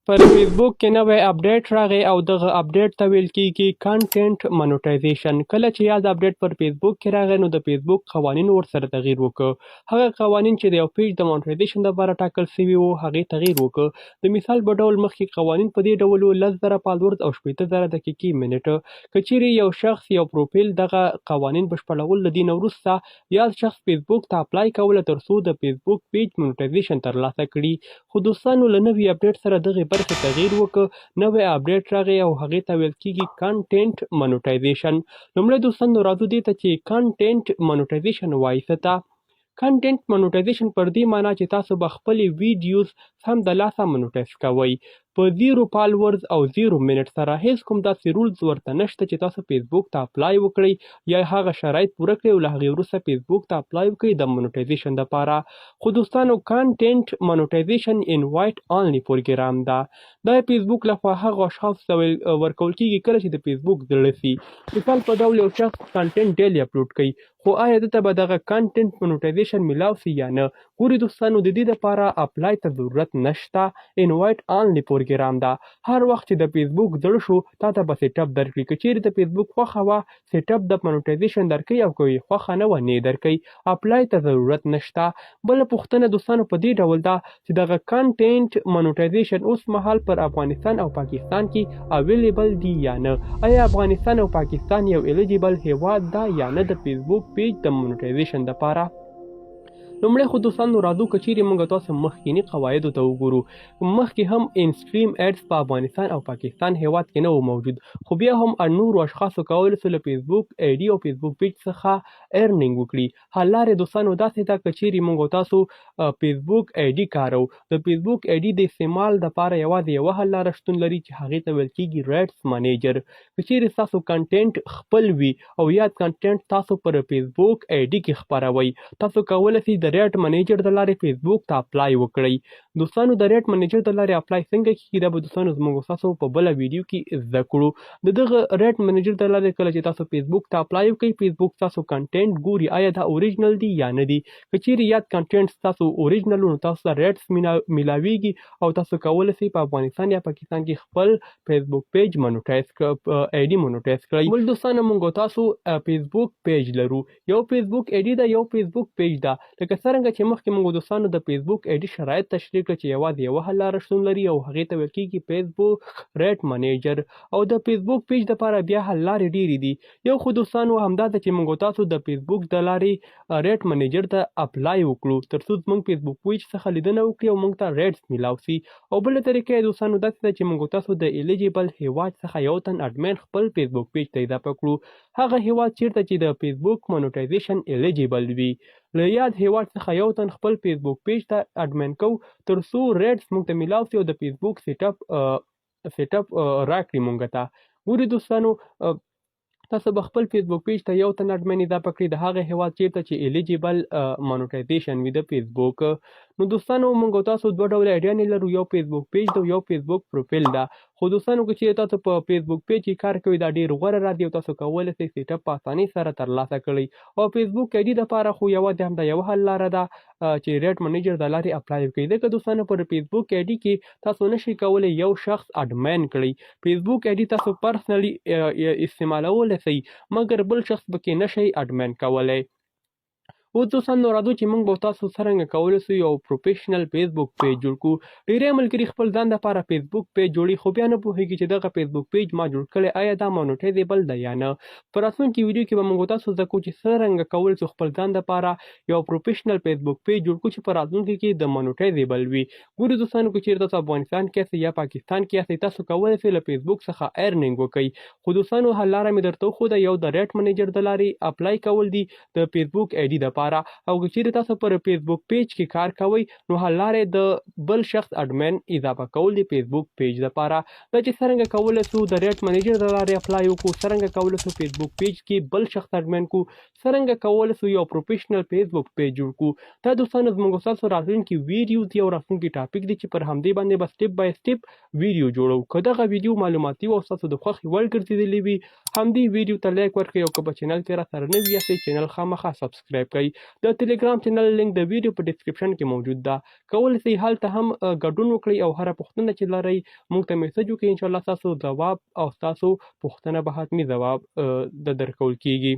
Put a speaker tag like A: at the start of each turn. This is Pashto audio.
A: پر فېسبوک کې نوی اپډیټ راغی او دغه اپډیټ ته ویل کیږي کنټینټ مناټیزیشن. کله چې یاد اپډیټ پر فېسبوک کې راغی نو د فېسبوک قوانینو ورسره تغییر وکړ. هغه قوانین چې د یو پیج د مناټیزیشن لپاره ټاکل شوي وو هغې تغییر وکړ. د مثال په ډول مخکې قوانین په دې ډول وو 10,000 فالورز او 80,000 دقیقې منټ. که چیرې یو شخص یو پروفیل دغه قوانین بشپړول له دې نه وروسته یاد شخص فېسبوک ته اپلای کوله ترڅو د فېسبوک پیج مناټیزیشن ترلاسه کړي. خو دوستانو له نوي اپډیټ سره دغې برخې تغییر وکړ. نوی اپډیټ راغی او هغې ته ویل کیږي کنټینټ مناټیزیشن. لومړی دوستانو راځو دې ته چې کنټینټ مناټیزیشن وایي څه ته. کنټینټ مناټیزیشن پر دې معنا چې تاسو به خپلې ویډیوز سم د لاسه مناټیز کوئ په 0 فالورز او 0 منټ سره. هیڅ کوم داسې رولز ورته نشته چې تاسو فېسبوک ته اپلای وکړئ یا هغه شرایط پوره کړئ او له هغې وروسته فېسبوک ته اپلای وکړئ د مناټیزیشن دپاره. خو دوستانو کنټینټ مناټیزیشن انوایټ آنلی پروګرام ده. دا فېسبوک لخوا هغو اشخاصو ته ورکول کیږي کله چې د فېسبوک زړه سي. مثال په ډول یو شخص کنټینټ ډیلی اپلوډ کوي خو آیا دته به دغه کنټینټ مناټیزیشن میلاو سي یا نه. ګوري دوستانو د دې دپاره اپلای ته ضرورت نشته. انوایټ آنلی پروګرام ده. هر وخت چې د فېسبوک زړه شو تا ته به سیټ اپ درکړي. که چیرې د فېسبوک خوښه وه سیټ اپ د مناټیزیشن درکوي او که یې خوښه نه وه نه درکوي. اپلای ته ضرورت نشته. بله پوښتنه دوستانو په دې ډول ده چې دغه کنټینټ مناټیزیشن اوس مهال پر افغانستان او پاکستان کې اویلیبل دي یا نه. آیا افغانستان او پاکستان یو الیجیبل هیواد ده یا نه د فېسبوک پیج د مناټیزیشن دپاره. لومړی خو دوستانو راځو که چیرې موږ تاسو مخکیني قواعدو ته وګورو. مخکې هم انسټریم ایډز په افغانستان او پاکستان هیواد کې نه و موجود خو بیا هم نورو اشخاصو کولی سو له فېسبوک آی ډي او فېسبوک پیج څخه ارنینګ وکړي. حل لارې دوستانو داسې ده که چیرې موږ تاسو فېسبوک آی ډي کارو د فېسبوک آی ډي د استعمال دپاره یوازې یوه حل لاره شتون لري چې هغې ته ویل کیږي رایټس منیجر. که چیرې ستاسو کنټینټ خپل وي او یا کنټینټ تاسو پر فېسبوک آی ډي کې خپروئ تاسو کولی سئ د ریټ منیجر د لارې فېسبوک ته اپلای وکړئ. دوستانو د ریټ منیجر د لارې اپلای څنګه کیږي دا به دوستانو زموږ تاسو په بله ویډیو کې زده کړو. د دغه ریټ منیجر د لارې کله چې تاسو فېسبوک ته اپلای وکړئ فېسبوک تاسو کنټینټ ګوري آیا دا اوریجنل دی یا نه دی. که چیرې یاد کنټینټ تاسو اوریجنل نو تاسو ته ریټس میلاویږي او تاسو کولی سئ په افغانستان یا پاکستان کې خپل فېسبوک پیج مناټیز آی ډي مناټیز کړئ. بل دوستانو موږ تاسو فېسبوک پیج لرو. یو فېسبوک آی ډي ده یو فېسبوک پیج ده. لکه څرنګه چې مخکې موږ دوستانو د فېسبوک آی ډي شرایط تشریح کړه چې یوازې یوه حل لاره شتون لري او هغې ته ویل کیږي فېسبوک ریټ منیجر او د فېسبوک پیج دپاره بیا حل لارې ډېرې دي. یو خو دوستانو همدا ده چې موږ تاسو د فېسبوک د لارې ریټ منیجر ته اپلای وکړو ترڅو زموږ فېسبوک پیج څخه لیدنه وکړي او موږ ته ریټس میلاو سي. او بله طریقه یې دوستانو داسې ده چې موږ تاسو د الیجیبل هیواد څخه یو تن اډمین خپل فېسبوک پیج ته اضافه کړو. هغه هیواد چیرته چې د فېسبوک مناټیزیشن الیجیبل وي له یاد هیواد څخه یو تن خپل فېسبوک پیج ته اډمین کو ترڅو ریټس موږ ته میلاو سي او د فېسبوک سیټ اپ راکړي موږ ته. ګوري دوستانو تاسو به خپل فېسبوک پیج ته یو تن اډمین اضافه کړئ د هغه هیواد چیرته چې الیجیبل مناټیزیشن وي د فېسبوک. نو دوستانو موږ تاسو دوه ډوله آیډیانې لرو یو فېسبوک پیج ده او یو فېسبوک پروفیل ده. خو دوستانو که چیرې تاسو په فېسبوک پیج کې کار کوئ دا ډېر غوره راځي او تاسو کولی سئ سیټ اپ په اسانۍ سره ترلاسه کړئ. او فېسبوک آی ډي دپاره خو یوازې همدا یوه حل لاره ده چې ریټ منیجر د لارې اپلای وکړئ. ځکه دوستانو پر فېسبوک آی ډي کې تاسو نشئ کولی یو شخص اډمین کړئ. فېسبوک آی ډي تاسو پرسنلي استعمالولی سئ مګر بل شخص پکې نشئ اډمین کولی. اوس دوستانو راځو چې موږ به تاسو څرنګه کولی سو یو پروفیشنل فېسبوک پیج جوړ کړو. ډېری ملګري خپل ځان دپاره فېسبوک پیج جوړوي خو بیا نه پوهېږي چې دغه فېسبوک پیج ما جوړ کړی آیا دا مناټیزیبل ده یا نه. په راتلونکي ویډیو کې به موږ تاسو زده کوو چې څرنګه کولی سو خپل ځان دپاره یو پروفیشنل فېسبوک پیج جوړ کړو چې په راتلونکي کې د مناټیزیبل وي. ګورو دوستانو که چیرې تاسو افغانستان کې یاستئ یا پاکستان کې یاستئ تاسو کولی سئ له فېسبوک څخه ارنینګ وکړئ. خو دوستانو حل لاره مې درته وښوده یو د ریټ منیجر د لارې اپلای کول دي د فېسبوک آی ډي دپاره او که چیرې تاسو پر فېسبوک پیج کې کار کوئ نو حل لارې د بل شخص اډمین اضافه کول د فېسبوک پیج دپاره. دا چې څرنګه کولی سو د ریټ منیجر د لارې اپلای وکړو څرنګه کولی سو فېسبوک پیج کې بل شخص اډمین کړو څرنګه کولی سو یو پروفیشنل فېسبوک پیج جوړ کړو. دا دوستانو زموږ ستاسو راتلونکي ویډیوز دي او راتلونکي ټاپک دی چې پر همدې باندې به سټپ بای سټپ ویډیو جوړو. که دغه ویډیو معلوماتي او ستاسو د خوښې وړ ګرځېدلې وي همدې ویډیو ته لایک ورکړئ او که په چینل کې را سره نوي یاستئ چینل خامخا سبسکرایب کړئ. د تلګرام چینل لینک د ویډیو په ډسکرپشن کې موجود ده. کولی شئ هلته هم ګډون وکړئ او هره پوښتنه چې لرئ موږ ته میسج وکړئ. انشاءالله ستاسو ځواب او ستاسو پوښتنه به حتمي ځواب درکول کیږي.